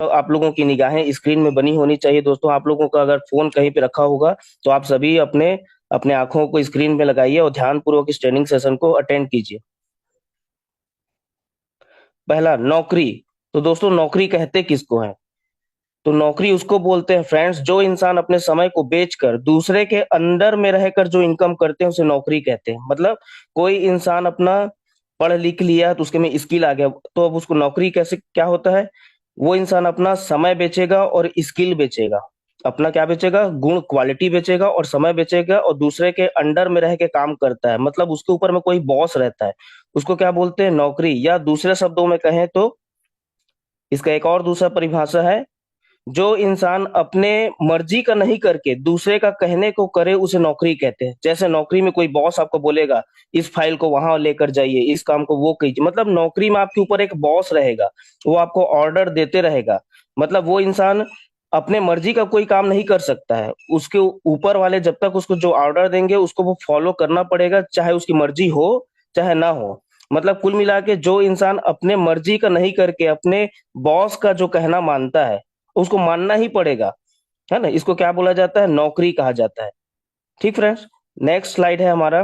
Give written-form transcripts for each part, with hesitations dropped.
तो आप लोगों की निगाहें स्क्रीन में बनी होनी चाहिए दोस्तों। आप लोगों का अगर फोन कहीं पे रखा होगा तो आप सभी अपने अपने आंखों को स्क्रीन पे लगाइए और ध्यानपूर्वक इस ट्रेनिंग सेशन को अटेंड कीजिए। पहला, नौकरी। तो दोस्तों नौकरी कहते किसको है? तो नौकरी उसको बोलते हैं फ्रेंड्स, जो इंसान अपने समय को बेचकर दूसरे के अंडर में रहकर जो इनकम करते हैं उसे नौकरी कहते हैं। मतलब कोई इंसान अपना पढ़ लिख लिया तो उसके में स्किल आ गया, तो अब उसको नौकरी कैसे क्या होता है? वो इंसान अपना समय बेचेगा और स्किल बेचेगा। अपना क्या बेचेगा? गुण, क्वालिटी बेचेगा और समय बेचेगा, और दूसरे के अंडर में रह के काम करता है, मतलब उसके ऊपर में कोई बॉस रहता है। उसको क्या बोलते हैं? नौकरी। या दूसरे शब्दों में कहें तो इसका एक और दूसरा परिभाषा है, जो इंसान अपने मर्जी का नहीं करके दूसरे का कहने को करे उसे नौकरी कहते हैं। जैसे नौकरी में कोई बॉस आपको बोलेगा इस फाइल को वहां लेकर जाइए, इस काम को वो कीजिए, मतलब नौकरी में आपके ऊपर एक बॉस रहेगा, वो आपको ऑर्डर देते रहेगा। मतलब वो इंसान अपने मर्जी का कोई काम नहीं कर सकता है, उसके ऊपर वाले जब तक उसको जो ऑर्डर देंगे उसको वो फॉलो करना पड़ेगा, चाहे उसकी मर्जी हो चाहे ना हो। मतलब कुल मिला के जो इंसान अपने मर्जी का नहीं करके अपने बॉस का जो कहना मानता है उसको मानना ही पड़ेगा, है ना? इसको क्या बोला जाता है? नौकरी कहा जाता है। ठीक फ्रेंड्स, नेक्स्ट स्लाइड है हमारा।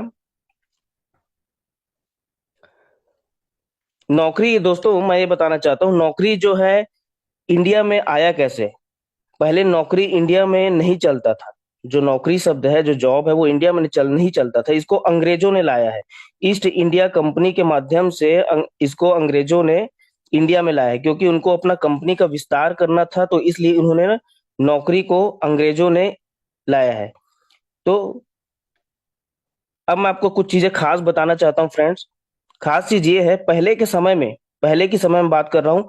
नौकरी दोस्तों मैं ये बताना चाहता हूँ, नौकरी जो है इंडिया में आया कैसे? पहले नौकरी इंडिया में नहीं चलता था। जो नौकरी शब्द है, जो जॉब है, वो इंडिया में नहीं चलता था। इसको अंग्रेजों ने लाया है। ईस्ट इंडिया कंपनी के माध्यम से इसको अंग्रेजों ने इंडिया में लाया है, क्योंकि उनको अपना कंपनी का विस्तार करना था, तो इसलिए उन्होंने ना नौकरी को अंग्रेजों ने लाया है। तो अब मैं आपको कुछ चीजें खास बताना चाहता हूँ फ्रेंड्स। खास चीज ये है, पहले के समय में बात कर रहा हूँ,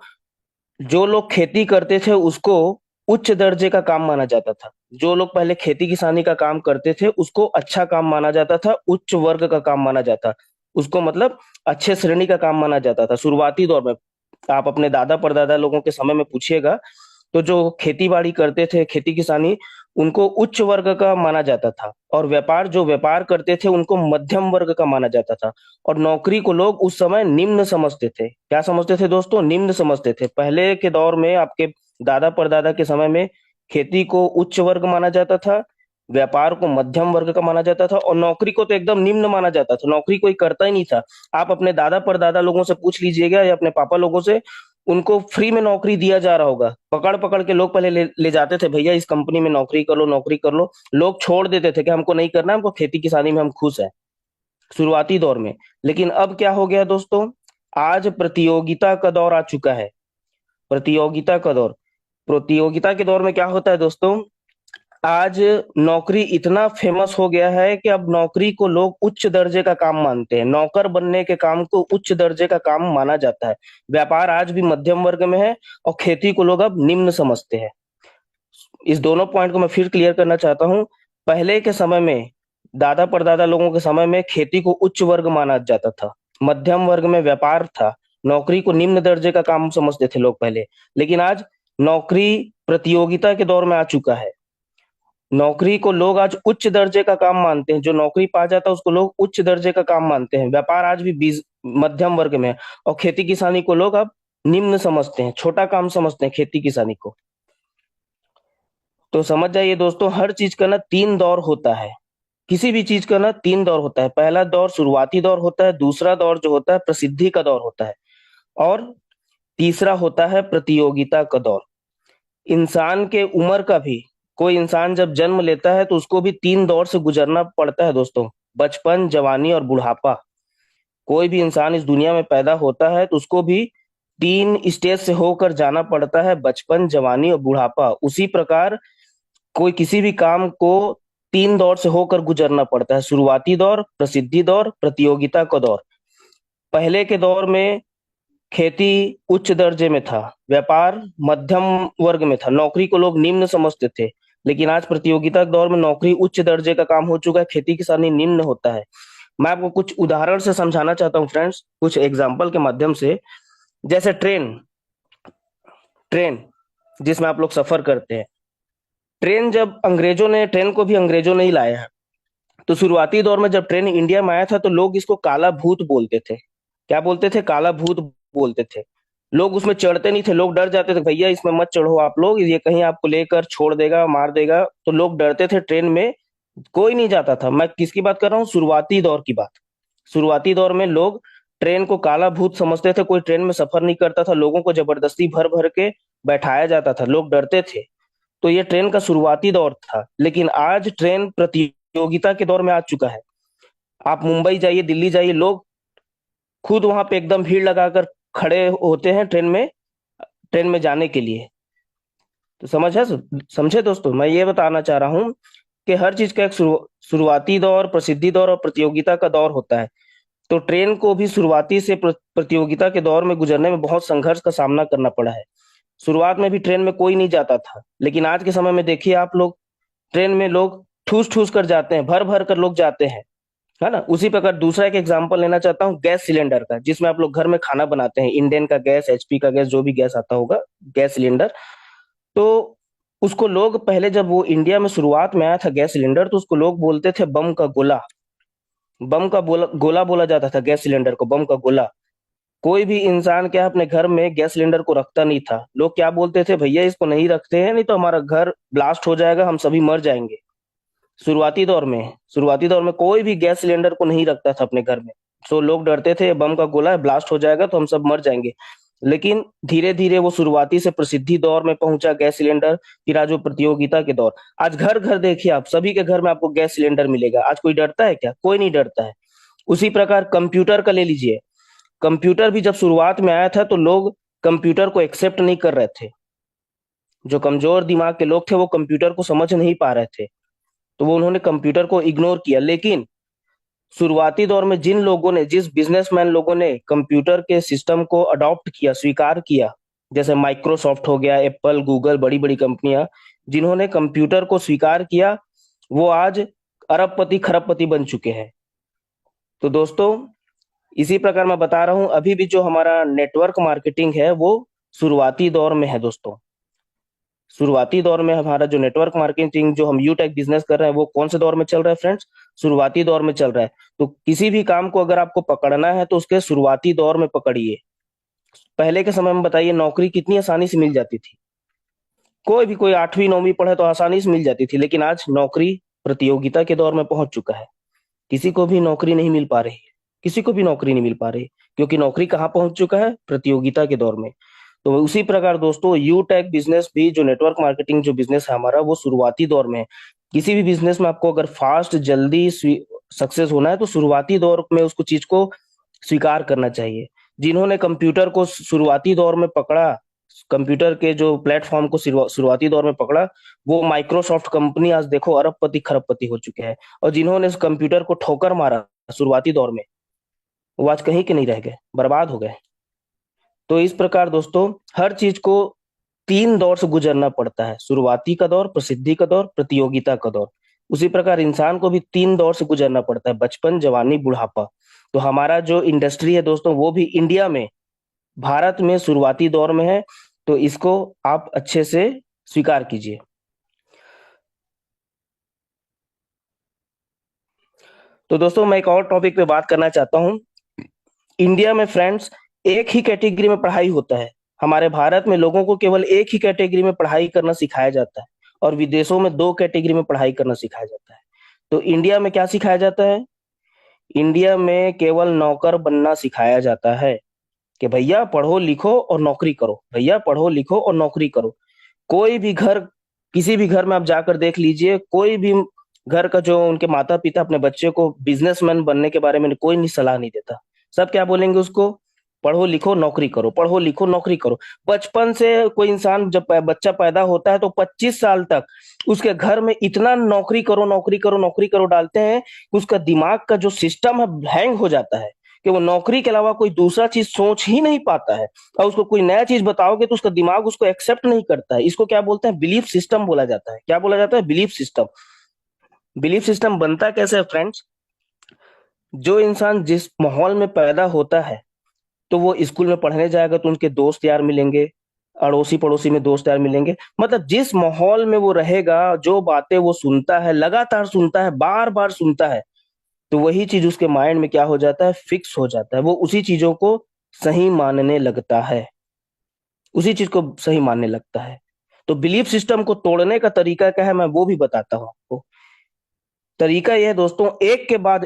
जो लोग खेती करते थे उसको उच्च दर्जे का काम माना जाता था। जो लोग पहले खेती किसानी का काम करते थे उसको अच्छा काम माना जाता था, उच्च वर्ग का काम माना जाता, उसको मतलब अच्छे श्रेणी का काम माना जाता था शुरुआती दौर में। आप अपने दादा परदादा लोगों के समय में पूछिएगा तो जो खेती बाड़ी करते थे, खेती किसानी, उनको उच्च वर्ग का माना जाता था, और व्यापार करते थे उनको मध्यम वर्ग का माना जाता था। और नौकरी को लोग उस समय निम्न समझते थे। क्या समझते थे दोस्तों? निम्न समझते थे। पहले के दौर में आपके दादा परदादा के समय में खेती को उच्च वर्ग माना जाता था, व्यापार को मध्यम वर्ग का माना जाता था, और नौकरी को तो एकदम निम्न माना जाता था। नौकरी कोई करता ही नहीं था। आप अपने दादा परदादा लोगों से पूछ लीजिएगा या अपने पापा लोगों से, उनको फ्री में नौकरी दिया जा रहा होगा। पकड़ पकड़ के लोग पहले ले जाते थे, भैया इस कंपनी में नौकरी कर लो, नौकरी कर लो। लोग छोड़ देते थे कि हमको नहीं करना, हमको खेती किसानी में हम खुश हैं, शुरुआती दौर में। लेकिन अब क्या हो गया दोस्तों? आज प्रतियोगिता का दौर आ चुका है। प्रतियोगिता का दौर। प्रतियोगिता के दौर में क्या होता है दोस्तों? आज नौकरी इतना फेमस हो गया है कि अब नौकरी को लोग उच्च दर्जे का काम मानते हैं। नौकर बनने के काम को उच्च दर्जे का काम माना जाता है। व्यापार आज भी मध्यम वर्ग में है और खेती को लोग अब निम्न समझते हैं। इस दोनों पॉइंट को मैं फिर क्लियर करना चाहता हूँ। पहले के समय में, दादा परदादा लोगों के समय में खेती को उच्च वर्ग माना जाता था, मध्यम वर्ग में व्यापार था, नौकरी को निम्न दर्जे का काम समझते थे लोग पहले। लेकिन आज नौकरी प्रतियोगिता के दौर में आ चुका है। नौकरी को लोग आज उच्च दर्जे का काम मानते हैं। जो नौकरी पा जाता है उसको लोग उच्च दर्जे का काम मानते हैं। व्यापार आज भी मध्यम वर्ग में है, और खेती किसानी को लोग अब निम्न समझते हैं, छोटा काम समझते हैं खेती किसानी को। तो समझ जाइए दोस्तों, हर चीज का ना तीन दौर होता है। किसी भी चीज का ना तीन दौर होता है। पहला दौर शुरुआती दौर होता है, दूसरा दौर जो होता है प्रसिद्धि का दौर होता है, और तीसरा होता है प्रतियोगिता का दौर। इंसान के उम्र का भी, कोई इंसान जब जन्म लेता है तो उसको भी तीन दौर से गुजरना पड़ता है दोस्तों, बचपन, जवानी और बुढ़ापा। कोई भी इंसान इस दुनिया में पैदा होता है तो उसको भी तीन स्टेज से होकर जाना पड़ता है, बचपन, जवानी और बुढ़ापा। उसी प्रकार कोई किसी भी काम को तीन दौर से होकर गुजरना पड़ता है, शुरुआती दौर, प्रसिद्धि दौर, प्रतियोगिता का दौर। पहले के दौर में खेती उच्च दर्जे में था, व्यापार मध्यम वर्ग में था, नौकरी को लोग निम्न समझते थे। लेकिन आज प्रतियोगिता के दौर में नौकरी उच्च दर्जे का काम हो चुका है, खेती किसानी निम्न होता है। मैं आपको कुछ उदाहरण से समझाना चाहता हूँ फ्रेंड्स, कुछ एग्जाम्पल के माध्यम से। जैसे ट्रेन, ट्रेन जिसमें आप लोग सफर करते हैं। ट्रेन जब अंग्रेजों ने, ट्रेन को भी अंग्रेजों ने ही लाया है। तो शुरुआती दौर में जब ट्रेन इंडिया में आया था तो लोग इसको काला भूत बोलते थे। क्या बोलते थे? काला भूत बोलते थे। लोग उसमें चढ़ते नहीं थे, लोग डर जाते थे, भैया इसमें मत चढ़ो आप लोग, ये कहीं आपको लेकर छोड़ देगा, मार देगा, तो लोग डरते थे ट्रेन में, कोई नहीं जाता था। मैं किसकी बात कर रहा हूँ? शुरुआती दौर की बात। शुरुआती दौर में लोग ट्रेन को काला भूत समझते थे, कोई ट्रेन में सफर नहीं करता था, लोगों को जबरदस्ती भर भर के बैठाया जाता था, लोग डरते थे। तो ये ट्रेन का शुरुआती दौर था। लेकिन आज ट्रेन प्रतियोगिता के दौर में आ चुका है। आप मुंबई जाइए, दिल्ली जाइए, लोग खुद वहां पे एकदम भीड़ लगाकर खड़े होते हैं ट्रेन में जाने के लिए। तो समझे दोस्तों, मैं ये बताना चाह रहा हूँ कि हर चीज का एक शुरुआती दौर, प्रसिद्धि दौर और प्रतियोगिता का दौर होता है। तो ट्रेन को भी शुरुआती से प्रतियोगिता के दौर में गुजरने में बहुत संघर्ष का सामना करना पड़ा है। शुरुआत में भी ट्रेन में कोई नहीं जाता था, लेकिन आज के समय में देखिए आप लोग, ट्रेन में लोग ठूस ठूस कर जाते हैं, भर भर कर लोग जाते हैं, है ना। उसी प्रकार दूसरा एक एग्जांपल लेना चाहता हूँ गैस सिलेंडर का, जिसमें आप लोग घर में खाना बनाते हैं, इंडेन का गैस, एचपी का गैस, जो भी गैस आता होगा, गैस सिलेंडर। तो उसको लोग पहले, जब वो इंडिया में शुरुआत में आया था गैस सिलेंडर, तो उसको लोग बोलते थे बम का गोला। गोला बोला जाता था गैस सिलेंडर को, बम का गोला। कोई भी इंसान क्या अपने घर में गैस सिलेंडर को रखता नहीं था। लोग क्या बोलते थे, भैया इसको नहीं रखते हैं, नहीं तो हमारा घर ब्लास्ट हो जाएगा, हम सभी मर जाएंगे। शुरुआती दौर में कोई भी गैस सिलेंडर को नहीं रखता था अपने घर में। सो लोग डरते थे, बम का गोला है, ब्लास्ट हो जाएगा तो हम सब मर जाएंगे। लेकिन धीरे धीरे वो शुरुआती से प्रसिद्धि दौर में पहुंचा गैस सिलेंडर, फिर आज वो प्रतियोगिता के दौर। आज घर घर देखिए आप, सभी के घर में आपको गैस सिलेंडर मिलेगा। आज कोई डरता है क्या? कोई नहीं डरता है। उसी प्रकार कंप्यूटर का ले लीजिए। कंप्यूटर भी जब शुरुआत में आया था तो लोग कंप्यूटर को एक्सेप्ट नहीं कर रहे थे। जो कमजोर दिमाग के लोग थे वो कंप्यूटर को समझ नहीं पा रहे थे, तो वो उन्होंने कंप्यूटर को इग्नोर किया। लेकिन शुरुआती दौर में जिन लोगों ने, जिस बिजनेसमैन लोगों ने कंप्यूटर के सिस्टम को अडॉप्ट किया, स्वीकार किया, जैसे माइक्रोसॉफ्ट हो गया, एप्पल, गूगल, बड़ी बड़ी कंपनियां, जिन्होंने कंप्यूटर को स्वीकार किया, वो आज अरबपति खरबपति बन चुके हैं। तो दोस्तों, इसी प्रकार मैं बता रहा हूं, अभी भी जो हमारा नेटवर्क मार्केटिंग है वो शुरुआती दौर में है दोस्तों। शुरुआती दौर में हमारा जो नेटवर्क मार्केटिंग, जो हम यूटेक बिजनेस कर रहे हैं, वो कौन से दौर में चल रहा है फ्रेंड्स? शुरुआती दौर में चल रहा है। तो किसी भी काम को अगर आपको पकड़ना है तो उसके शुरुआती दौर में पकड़िए। पहले के समय में बताइए, नौकरी कितनी आसानी से मिल जाती थी। कोई 8वीं 9वीं पढ़े तो आसानी से मिल जाती थी। लेकिन आज नौकरी प्रतियोगिता के दौर में पहुंच चुका है। किसी को भी नौकरी नहीं मिल पा रही है, किसी को भी नौकरी नहीं मिल पा रही, क्योंकि नौकरी कहाँ पहुंच चुका है? प्रतियोगिता के दौर में। तो उसी प्रकार दोस्तों, यू टेक बिजनेस भी, जो नेटवर्क मार्केटिंग जो बिजनेस है हमारा, वो शुरुआती दौर में है। किसी भी बिजनेस में आपको अगर फास्ट, जल्दी सक्सेस होना है तो शुरुआती दौर में उसको, चीज को स्वीकार करना चाहिए। जिन्होंने कंप्यूटर को शुरुआती दौर में पकड़ा, कंप्यूटर के जो प्लेटफॉर्म को शुरुआती दौर में पकड़ा, वो माइक्रोसॉफ्ट कंपनी आज देखो अरबपति खरबपति हो चुके हैं। और जिन्होंने इस कंप्यूटर को ठोकर मारा शुरुआती दौर में, वो आज कहीं के नहीं रह गए, बर्बाद हो गए। तो इस प्रकार दोस्तों, हर चीज को 3 दौर से गुजरना पड़ता है: शुरुआती का दौर, प्रसिद्धि का दौर, प्रतियोगिता का दौर। उसी प्रकार इंसान को भी 3 दौर से गुजरना पड़ता है: बचपन, जवानी, बुढ़ापा। तो हमारा जो इंडस्ट्री है दोस्तों, वो भी इंडिया में, भारत में शुरुआती दौर में है। तो इसको आप अच्छे से स्वीकार कीजिए। तो दोस्तों, मैं एक और टॉपिक पे बात करना चाहता हूँ। इंडिया में फ्रेंड्स, एक ही कैटेगरी में पढ़ाई होता है। हमारे भारत में लोगों को केवल एक ही कैटेगरी में पढ़ाई करना सिखाया जाता है, और विदेशों में 2 कैटेगरी में पढ़ाई करना सिखाया जाता है। तो इंडिया में क्या सिखाया जाता है? इंडिया में केवल नौकर बनना सिखाया जाता है, कि भैया पढ़ो लिखो और नौकरी करो, भैया पढ़ो लिखो और नौकरी करो। कोई भी घर, किसी भी घर में आप जाकर देख लीजिए, कोई भी घर का जो उनके माता पिता अपने बच्चे को बिजनेसमैन बनने के बारे में कोई नहीं सलाह नहीं देता। सब क्या बोलेंगे उसको? पढ़ो लिखो नौकरी करो, पढ़ो लिखो नौकरी करो। बचपन से कोई इंसान, जब बच्चा पैदा होता है तो 25 साल तक उसके घर में इतना नौकरी करो नौकरी करो नौकरी करो डालते हैं कि उसका दिमाग का जो सिस्टम है हैंग हो जाता है, कि वो नौकरी के अलावा कोई दूसरा चीज सोच ही नहीं पाता है। और उसको कोई नया चीज बताओगे तो उसका दिमाग उसको एक्सेप्ट नहीं करता है। इसको क्या बोलते हैं? बिलीफ सिस्टम बोला जाता है। क्या बोला जाता है? Belief system. बिलीफ सिस्टम बनता कैसे है फ्रेंड्स? जो इंसान जिस माहौल में पैदा होता है, तो वो स्कूल में पढ़ने जाएगा तो उनके दोस्त यार मिलेंगे, अड़ोसी पड़ोसी में दोस्त यार मिलेंगे। मतलब जिस माहौल में वो रहेगा, जो बातें वो सुनता है, लगातार सुनता है, बार बार सुनता है, तो वही चीज उसके माइंड में क्या हो जाता है? फिक्स हो जाता है। वो उसी चीजों को सही मानने लगता है। उसी चीज को सही मानने लगता है। तो बिलीफ सिस्टम को तोड़ने का तरीका क्या है, मैं वो भी बताता हूँ आपको। तरीका यह है दोस्तों, एक के बाद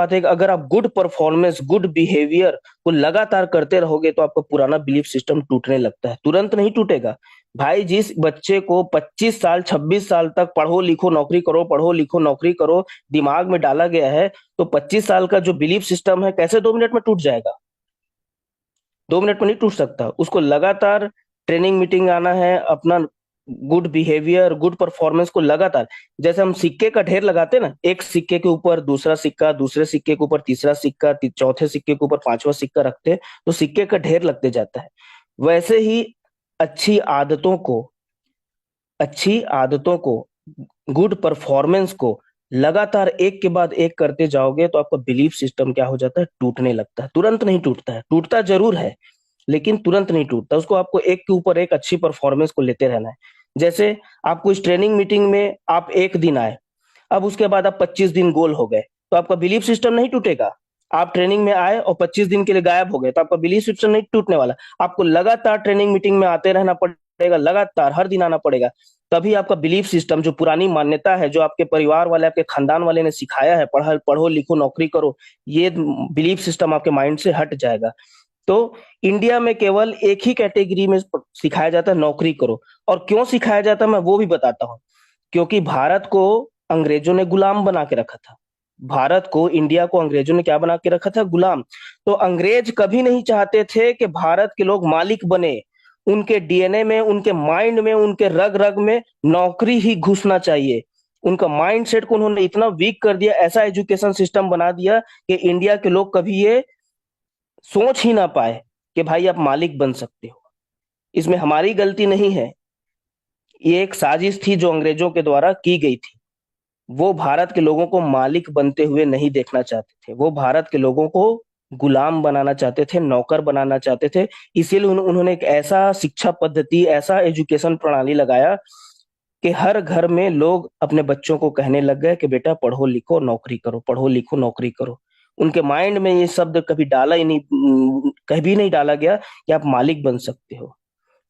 एक अगर आप गुड परफॉर्मेंस, गुड बिहेवियर को लगातार करते रहोगे तो आपका पुराना बिलीफ सिस्टम टूटने लगता है। तुरंत नहीं टूटेगा भाई। जिस बच्चे को 25 साल 26 साल तक पढ़ो लिखो नौकरी करो, पढ़ो लिखो नौकरी करो दिमाग में डाला गया है, तो 25 साल का जो बिलीफ सिस्टम है कैसे 2 मिनट में टूट जाएगा? 2 मिनट में नहीं टूट सकता। उसको लगातार ट्रेनिंग मीटिंग आना है, अपना गुड बिहेवियर, गुड परफॉर्मेंस को लगातार, जैसे हम सिक्के का ढेर लगाते हैं ना, एक सिक्के के ऊपर दूसरा सिक्का, दूसरे सिक्के के ऊपर तीसरा सिक्का, चौथे सिक्के के ऊपर पांचवा सिक्का रखते हैं, तो सिक्के का ढेर लगते जाता है। वैसे ही अच्छी आदतों को अच्छी आदतों को, गुड परफॉर्मेंस को लगातार एक के बाद एक करते जाओगे तो आपका बिलीफ सिस्टम क्या हो जाता है? टूटने लगता है। तुरंत नहीं टूटता है, टूटता जरूर है लेकिन तुरंत नहीं टूटता। उसको आपको एक के ऊपर एक अच्छी परफॉर्मेंस को लेते रहना है। जैसे आपको इस ट्रेनिंग मीटिंग में आप एक दिन आए, अब उसके बाद आप 25 दिन गोल हो गए, तो आपका बिलीफ सिस्टम नहीं टूटेगा। आप ट्रेनिंग में आए और 25 दिन के लिए गायब हो गए तो आपका बिलीफ सिस्टम नहीं टूटने वाला। आपको लगातार ट्रेनिंग मीटिंग में आते रहना पड़ेगा, लगातार हर दिन आना पड़ेगा। तभी आपका बिलीफ सिस्टम, जो पुरानी मान्यता है, जो आपके परिवार वाले, आपके खानदान वाले ने सिखाया है, पढ़ा पढ़ो लिखो नौकरी करो, ये बिलीफ सिस्टम आपके माइंड से हट जाएगा। तो इंडिया में केवल एक ही कैटेगरी में सिखाया जाता है, नौकरी करो। और क्यों सिखाया जाता है मैं वो भी बताता हूँ। क्योंकि भारत को अंग्रेजों ने गुलाम बना के रखा था। भारत को, इंडिया को अंग्रेजों ने क्या बना के रखा था? गुलाम। तो अंग्रेज कभी नहीं चाहते थे कि भारत के लोग मालिक बने। उनके डीएनए में, उनके माइंड में, उनके रग रग में नौकरी ही घुसना चाहिए। उनका माइंड सेट को उन्होंने इतना वीक कर दिया, ऐसा एजुकेशन सिस्टम बना दिया कि इंडिया के लोग कभी ये सोच ही ना पाए कि भाई आप मालिक बन सकते हो। इसमें हमारी गलती नहीं है। ये एक साजिश थी जो अंग्रेजों के द्वारा की गई थी। वो भारत के लोगों को मालिक बनते हुए नहीं देखना चाहते थे। वो भारत के लोगों को गुलाम बनाना चाहते थे, नौकर बनाना चाहते थे। इसीलिए उन्होंने एक ऐसा शिक्षा पद्धति, ऐसा एजुकेशन प्रणाली लगाया कि हर घर में लोग अपने बच्चों को कहने लग गए कि बेटा पढ़ो लिखो नौकरी करो, पढ़ो लिखो नौकरी करो। उनके माइंड में ये शब्द कभी डाला ही नहीं, कभी नहीं डाला गया कि आप मालिक बन सकते हो।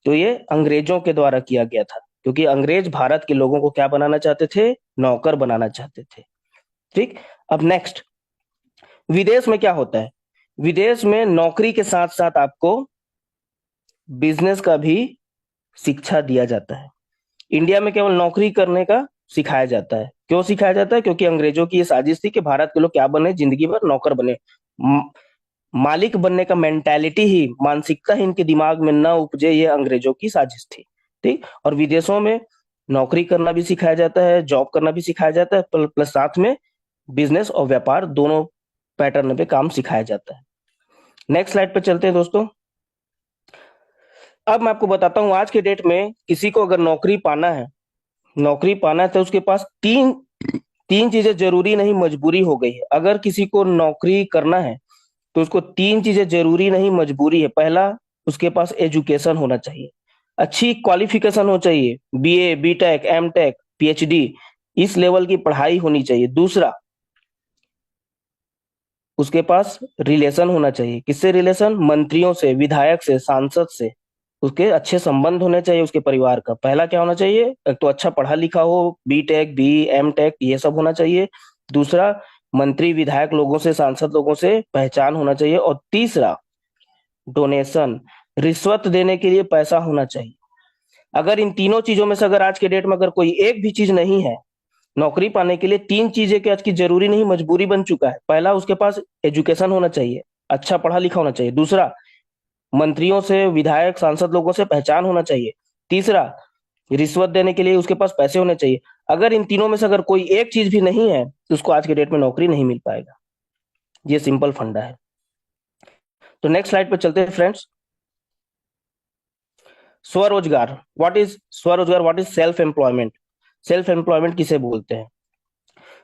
तो ये अंग्रेजों के द्वारा किया गया था, क्योंकि अंग्रेज भारत के लोगों को क्या बनाना चाहते थे? नौकर बनाना चाहते थे। ठीक। अब नेक्स्ट, विदेश में क्या होता है? विदेश में नौकरी के साथ साथ आपको बिजनेस का भी शिक्षा दिया जाता है। इंडिया में केवल नौकरी करने का सिखाया जाता है। क्यों सिखाया जाता है? क्योंकि अंग्रेजों की ये साजिश थी कि भारत के लोग क्या बने? जिंदगी भर नौकर बने। मालिक बनने का मेंटेलिटी ही, मानसिकता ही इनके दिमाग में न उपजे, ये अंग्रेजों की साजिश थी। ठीक। और विदेशों में नौकरी करना भी सिखाया जाता है, जॉब करना भी सिखाया जाता है, प्लस साथ में बिजनेस और व्यापार दोनों पैटर्न पे काम सिखाया जाता है। नेक्स्ट स्लाइड पे चलते हैं दोस्तों। अब मैं आपको बताता हूँ, आज के डेट में किसी को अगर नौकरी पाना है तो उसके पास तीन तीन चीजें जरूरी नहीं, मजबूरी हो गई है। अगर किसी को नौकरी करना है तो उसको तीन चीजें जरूरी नहीं, मजबूरी है। पहला, उसके पास एजुकेशन होना चाहिए, अच्छी क्वालिफिकेशन हो चाहिए, बीए, बीटेक, एमटेक, पीएचडी, इस लेवल की पढ़ाई होनी चाहिए। दूसरा, उसके पास रिलेशन होना चाहिए। किससे रिलेशन? मंत्रियों से, विधायक से, सांसद से। उसके अच्छे संबंध होने चाहिए उसके परिवार का। पहला क्या होना चाहिए? एक तो अच्छा पढ़ा लिखा हो, बीटेक, बी, एमटेक, ये सब होना चाहिए। दूसरा, मंत्री विधायक लोगों से, सांसद लोगों से पहचान होना चाहिए। और तीसरा, डोनेशन, रिश्वत देने के लिए पैसा होना चाहिए। अगर इन तीनों चीजों में से अगर आज के डेट में अगर कोई एक भी चीज नहीं है, नौकरी पाने के लिए तीन चीजें की आज की जरूरी नहीं, मजबूरी बन चुका है। पहला, उसके पास एजुकेशन होना चाहिए, अच्छा पढ़ा लिखा होना चाहिए। दूसरा, मंत्रियों से, विधायक, सांसद लोगों से पहचान होना चाहिए। तीसरा, रिश्वत देने के लिए उसके पास पैसे होने चाहिए। अगर इन तीनों में से अगर कोई एक चीज भी नहीं है तो उसको आज के डेट में नौकरी नहीं मिल पाएगा। ये सिंपल फंडा है। तो नेक्स्ट स्लाइड पे चलते हैं फ्रेंड्स। स्वरोजगार, व्हाट इज स्वरोजगार? What is self employment? Self employment किसे बोलते हैं?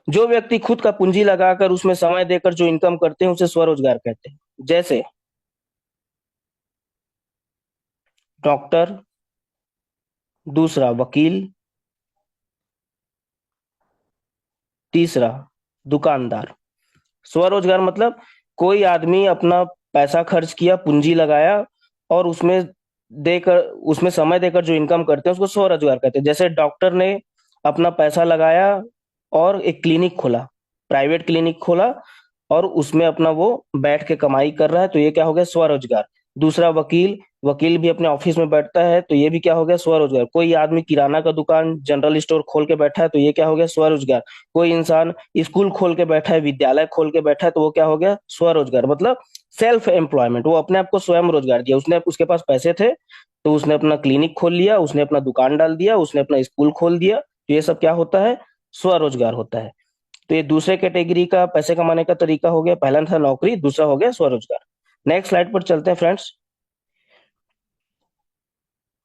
जो व्यक्ति खुद का पूंजी लगाकर उसमें समय देकर जो इनकम करते हैं उसे स्वरोजगार कहते हैं। जैसे डॉक्टर, दूसरा वकील, तीसरा दुकानदार। स्वरोजगार मतलब कोई आदमी अपना पैसा खर्च किया, पूंजी लगाया और उसमें देकर, उसमें समय देकर जो इनकम करते हैं उसको स्वरोजगार कहते हैं। जैसे डॉक्टर ने अपना पैसा लगाया और एक क्लिनिक खोला, प्राइवेट क्लिनिक खोला, और उसमें अपना वो बैठ के कमाई कर रहा है, तो ये क्या हो गया? स्वरोजगार। दूसरा वकील, वकील भी अपने ऑफिस में बैठता है, तो ये भी क्या हो गया? स्वरोजगार। कोई आदमी किराना का दुकान, जनरल स्टोर खोल के बैठा है, तो ये क्या हो गया? स्वरोजगार। कोई इंसान स्कूल खोल के बैठा है, विद्यालय खोल के बैठा है, तो वो क्या हो गया? स्वरोजगार। मतलब सेल्फ एम्प्लॉयमेंट, वो अपने आप को स्वयं रोजगार दिया। उसने, उसके पास पैसे थे तो उसने अपना क्लिनिक खोल लिया, उसने अपना दुकान डाल दिया, उसने अपना स्कूल खोल दिया, तो ये सब क्या होता है? स्वरोजगार होता है। तो ये दूसरे कैटेगरी का पैसे कमाने का तरीका हो गया। पहला था नौकरी, दूसरा हो गया स्वरोजगार। नेक्स्ट स्लाइड पर चलते हैं फ्रेंड्स।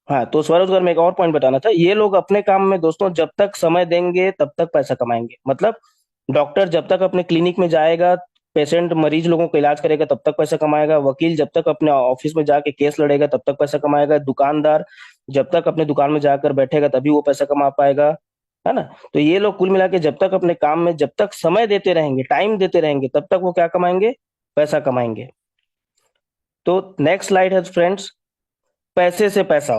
हाँ, तो स्वरोजगार में एक और पॉइंट बताना था, ये लोग अपने काम में दोस्तों जब तक समय देंगे तब तक पैसा कमाएंगे। मतलब डॉक्टर जब तक अपने क्लिनिक में जाएगा, पेशेंट मरीज लोगों का इलाज करेगा, तब तक पैसा कमाएगा। वकील जब तक अपने ऑफिस में जाके केस लड़ेगा तब तक पैसा कमाएगा। दुकानदार जब तक अपने दुकान में जाकर बैठेगा तभी वो पैसा कमा पाएगा, है ना? तो ये लोग कुल मिला के जब तक अपने काम में, जब तक समय देते रहेंगे, टाइम देते रहेंगे, तब तक वो क्या कमाएंगे? पैसा कमाएंगे। तो नेक्स्ट स्लाइड है फ्रेंड्स, पैसे से पैसा।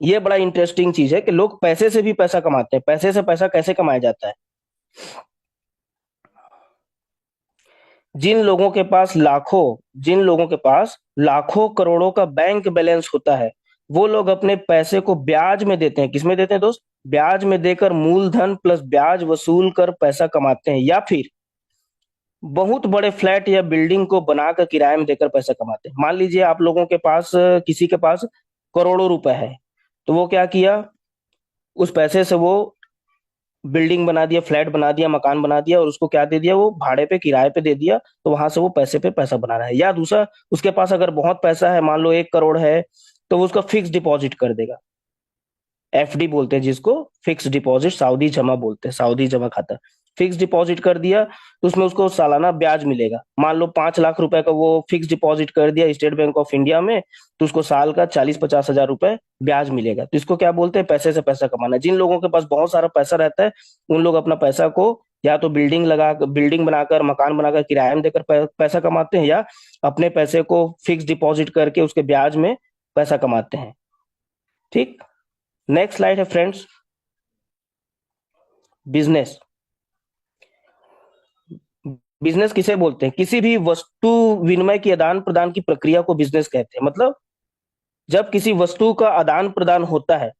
ये बड़ा इंटरेस्टिंग चीज है कि लोग पैसे से भी पैसा कमाते हैं। पैसे से पैसा कैसे कमाया जाता है? जिन लोगों के पास लाखों करोड़ों का बैंक बैलेंस होता है, वो लोग अपने पैसे को ब्याज में देते हैं। किसमें देते हैं दोस्त? ब्याज में देकर मूलधन प्लस ब्याज वसूल कर पैसा कमाते हैं, या फिर बहुत बड़े फ्लैट या बिल्डिंग को बनाकर किराए में देकर पैसा कमाते हैं। मान लीजिए आप लोगों के पास, किसी के पास करोड़ों रुपए है, तो वो क्या किया? उस पैसे से वो बिल्डिंग बना दिया, फ्लैट बना दिया, मकान बना दिया, और उसको क्या दे दिया? वो भाड़े पे, किराए पे दे दिया। तो वहां से वो पैसे पे पैसा बना रहा है। या दूसरा, उसके पास अगर बहुत पैसा है, मान लो 1 करोड़ है, तो वो उसका फिक्स डिपॉजिट कर देगा। एफडी बोलते हैं जिसको, फिक्स डिपॉजिट, साउदी जमा बोलते हैं, साउदी जमा खाता। फिक्स डिपॉजिट कर दिया तो उसमें उसको सालाना ब्याज मिलेगा। मान लो 5 लाख रुपए का वो फिक्स डिपॉजिट कर दिया स्टेट बैंक ऑफ इंडिया में, तो उसको साल का 40-50 हजार रुपए ब्याज मिलेगा। तो इसको क्या बोलते हैं? पैसे से पैसा कमाना। जिन लोगों के पास बहुत सारा पैसा रहता है, उन लोग अपना पैसा को या तो बिल्डिंग बनाकर, मकान बनाकर किराए में देकर पैसा कमाते हैं, या अपने पैसे को फिक्स डिपॉजिट करके उसके ब्याज में पैसा कमाते हैं। ठीक। नेक्स्ट स्लाइड है फ्रेंड्स, बिजनेस। बिजनेस किसे बोलते हैं? किसी भी वस्तु विनिमय की आदान प्रदान की प्रक्रिया को बिजनेस कहते हैं। मतलब जब किसी वस्तु का आदान प्रदान होता है,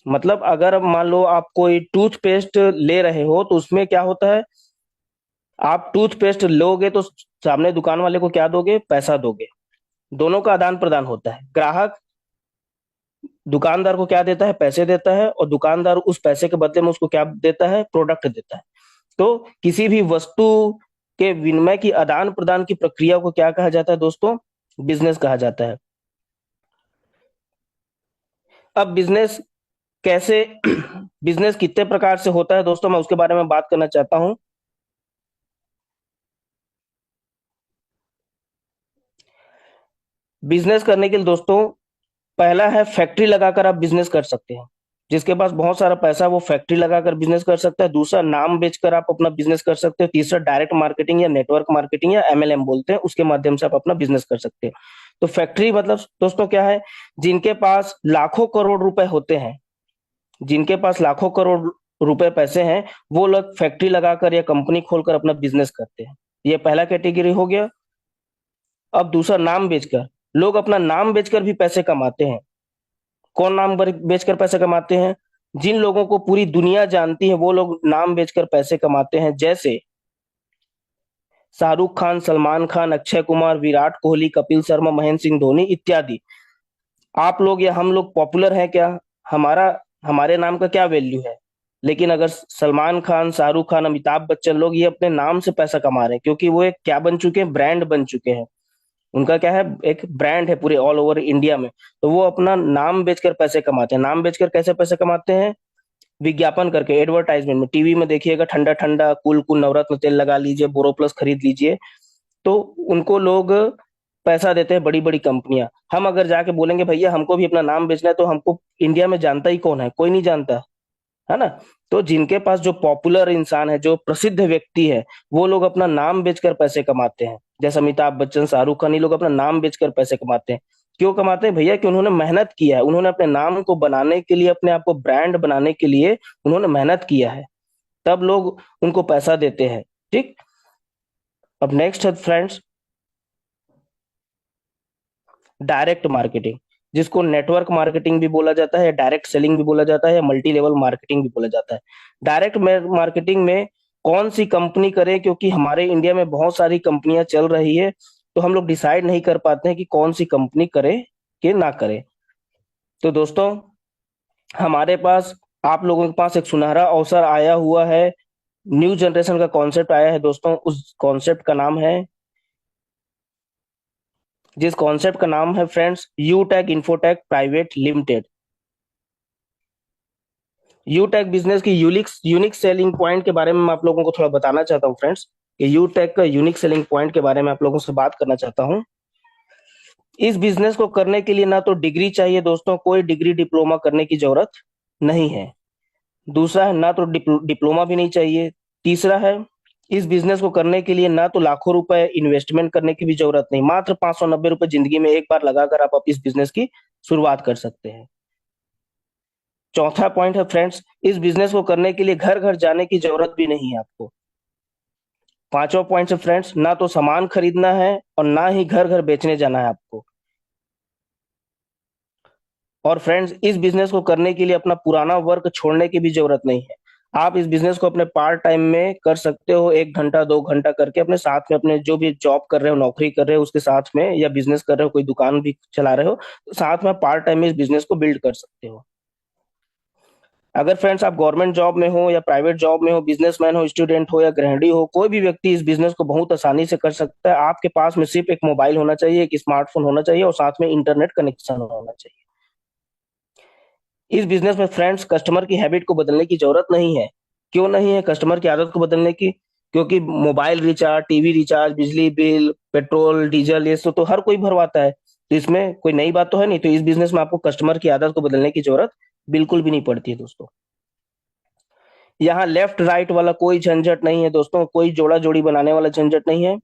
मतलब अगर मान लो आप कोई टूथपेस्ट ले रहे हो, तो उसमें क्या होता है? आप टूथपेस्ट लोगे तो सामने दुकान वाले को क्या दोगे? पैसा दोगे। दोनों का आदान प्रदान होता है। ग्राहक दुकानदार को क्या देता है? पैसे देता है, और दुकानदार उस पैसे के बदले में उसको क्या देता है? प्रोडक्ट देता है। तो किसी भी वस्तु के विनिमय की आदान प्रदान की प्रक्रिया को क्या कहा जाता है दोस्तों? बिजनेस कहा जाता है। अब बिजनेस कैसे बिजनेस कितने प्रकार से होता है दोस्तों, मैं उसके बारे में बात करना चाहता हूं। बिजनेस करने के लिए दोस्तों, पहला है फैक्ट्री लगाकर आप बिजनेस कर सकते हैं। जिसके पास बहुत सारा पैसा है, वो फैक्ट्री लगाकर बिजनेस कर सकता है। दूसरा, नाम बेचकर आप अपना बिजनेस कर सकते हो। तीसरा, डायरेक्ट मार्केटिंग या नेटवर्क मार्केटिंग या एमएलएम बोलते हैं, उसके माध्यम से आप अपना बिजनेस कर सकते हैं। तो फैक्ट्री मतलब दोस्तों क्या है? जिनके पास लाखों करोड़ रुपए होते हैं, जिनके पास लाखों करोड़ रुपए पैसे हैं, वो लोग फैक्ट्री लगाकर या कंपनी खोलकर अपना बिजनेस करते हैं। ये पहला कैटेगरी हो गया। अब दूसरा, नाम बेचकर। लोग अपना नाम बेचकर भी पैसे कमाते हैं। कौन नाम बेचकर पैसे कमाते हैं? जिन लोगों को पूरी दुनिया जानती है, वो लोग नाम बेचकर पैसे कमाते हैं। जैसे शाहरुख खान, सलमान खान, अक्षय कुमार, विराट कोहली, कपिल शर्मा, महेंद्र सिंह धोनी इत्यादि। आप लोग या हम लोग पॉपुलर हैं क्या? हमारा हमारे नाम का क्या वैल्यू है? लेकिन अगर सलमान खान, शाहरुख खान, अमिताभ बच्चन लोग, ये अपने नाम से पैसा कमा रहे हैं, क्योंकि वो एक क्या बन चुके हैं? ब्रांड बन चुके हैं। उनका क्या है? एक ब्रांड है पूरे ऑल ओवर इंडिया में। तो वो अपना नाम बेचकर पैसे कमाते हैं। नाम बेचकर कैसे पैसे कमाते हैं? विज्ञापन करके, एडवर्टाइजमेंट में, टीवी में देखिएगा, ठंडा ठंडा कूल कूल नवरत्न तेल लगा लीजिए, बोरोप्लस खरीद लीजिए। तो उनको लोग पैसा देते हैं, बड़ी बड़ी कंपनियां। हम अगर जाके बोलेंगे भैया हमको भी अपना नाम बेचना है, तो हमको इंडिया में जानता ही कौन है? कोई नहीं जानता, है ना? तो जिनके पास जो पॉपुलर इंसान है, जो प्रसिद्ध व्यक्ति है, वो लोग अपना नाम बेचकर पैसे कमाते हैं। जैसे अमिताभ बच्चन, शाहरुख खान, ये लोग अपना नाम बेचकर पैसे कमाते हैं। क्यों कमाते हैं भैया? कि उन्होंने मेहनत किया है, उन्होंने अपने नाम को बनाने के लिए, अपने आप को ब्रांड बनाने के लिए उन्होंने मेहनत किया है, तब लोग उनको पैसा देते हैं। ठीक। अब नेक्स्ट है फ्रेंड्स, डायरेक्ट मार्केटिंग, जिसको नेटवर्क मार्केटिंग भी बोला जाता है, डायरेक्ट सेलिंग भी बोला जाता है, या मल्टी लेवल मार्केटिंग भी बोला जाता है। डायरेक्ट मार्केटिंग में कौन सी कंपनी करे, क्योंकि हमारे इंडिया में बहुत सारी कंपनियां चल रही है, तो हम लोग डिसाइड नहीं कर पाते हैं कि कौन सी कंपनी करे कि ना करे। तो दोस्तों, हमारे पास, आप लोगों के पास एक सुनहरा अवसर आया हुआ है, न्यू जनरेशन का कॉन्सेप्ट आया है दोस्तों। उस कॉन्सेप्ट का नाम है, जिस कॉन्सेप्ट का नाम है friends, यूटेक infotech private limited. यूटेक business की यूनिक यूनिक सेलिंग पॉइंट के बारे में मैं आप लोगों को थोड़ा बताना चाहता हूँ फ्रेंड्स, कि यूटेक का यूनिक सेलिंग पॉइंट के बारे में आप लोगों से बात करना चाहता हूँ। इस बिजनेस को करने के लिए ना तो डिग्री चाहिए दोस्तों, कोई डिग्री डिप्लोमा करने की जरूरत नहीं है। दूसरा है, ना तो डिप्लोमा भी नहीं चाहिए। तीसरा है, इस बिजनेस को करने के लिए ना तो लाखों रुपए इन्वेस्टमेंट करने की भी जरूरत नहीं, मात्र 590 रुपए जिंदगी में एक बार लगाकर आप इस बिजनेस की शुरुआत कर सकते हैं। चौथा पॉइंट है फ्रेंड्स, इस बिजनेस को करने के लिए घर घर जाने की जरूरत भी नहीं है आपको। पांचवा पॉइंट है फ्रेंड्स, ना तो सामान खरीदना है और ना ही घर घर बेचने जाना है आपको। और फ्रेंड्स, इस बिजनेस को करने के लिए अपना पुराना वर्क छोड़ने की भी जरूरत नहीं है। आप इस बिजनेस को अपने पार्ट टाइम में कर सकते हो, 1 घंटा 2 घंटा करके अपने साथ में, अपने जो भी जॉब कर रहे हो, नौकरी कर रहे हो उसके साथ में, या बिजनेस कर रहे हो, कोई दुकान भी चला रहे हो, तो साथ में पार्ट टाइम में इस बिजनेस को बिल्ड कर सकते हो। अगर फ्रेंड्स आप गवर्नमेंट जॉब में हो या प्राइवेट जॉब में हो, बिजनेसमैन हो, स्टूडेंट हो या गृहिणी हो, कोई भी व्यक्ति इस बिजनेस को बहुत आसानी से कर सकता है। आपके पास में सिर्फ एक मोबाइल होना चाहिए, एक स्मार्टफोन होना चाहिए, और साथ में इंटरनेट कनेक्शन होना चाहिए। इस बिजनेस में फ्रेंड्स कस्टमर की हैबिट को बदलने की जरूरत नहीं है। क्यों नहीं है कस्टमर की आदत को बदलने की? क्योंकि मोबाइल रिचार्ज, टीवी रिचार्ज, बिजली बिल, पेट्रोल डीजल, ये सब तो हर कोई भरवाता है, तो इसमें कोई नई बात तो है नहीं। तो इस बिजनेस में आपको कस्टमर की आदत को बदलने की जरूरत बिल्कुल भी नहीं पड़ती है दोस्तों। यहाँ लेफ्ट राइट वाला कोई झंझट नहीं है दोस्तों, कोई जोड़ा जोड़ी बनाने वाला झंझट नहीं है।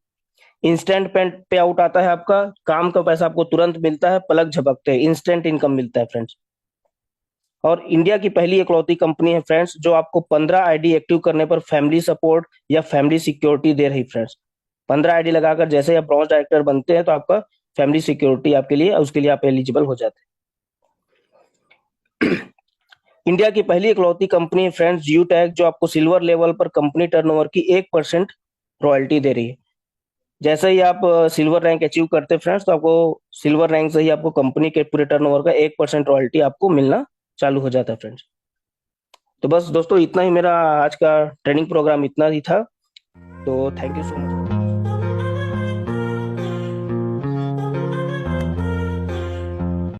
इंस्टेंट पे आउट आता है आपका, काम का पैसा आपको तुरंत मिलता है, पलक झपकते हैं इंस्टेंट इनकम मिलता है फ्रेंड्स। और इंडिया की पहली इकलौती कंपनी है फ्रेंड्स, जो आपको 15 आईडी एक्टिव करने पर फैमिली सपोर्ट या फैमिली सिक्योरिटी दे रही फ्रेंड्स। 15 आईडी लगाकर जैसे ही आप ब्रांच डायरेक्टर बनते हैं, तो आपका फैमिली सिक्योरिटी आपके लिए, उसके लिए आप एलिजिबल हो जाते हैं। इंडिया की पहली इकलौती कंपनी है फ्रेंड्स यूटैग, जो आपको सिल्वर लेवल पर कंपनी टर्नओवर की 1% रॉयल्टी दे रही है। जैसे ही आप सिल्वर रैंक अचीव करते हैं फ्रेंड्स, तो आपको सिल्वर रैंक से ही आपको कंपनी के पूरे टर्नओवर का 1% रॉयल्टी आपको मिलना चालू हो जाता है फ्रेंड्स। तो बस दोस्तों, इतना ही मेरा आज का ट्रेनिंग प्रोग्राम इतना ही था। तो थैंक यू सो मच।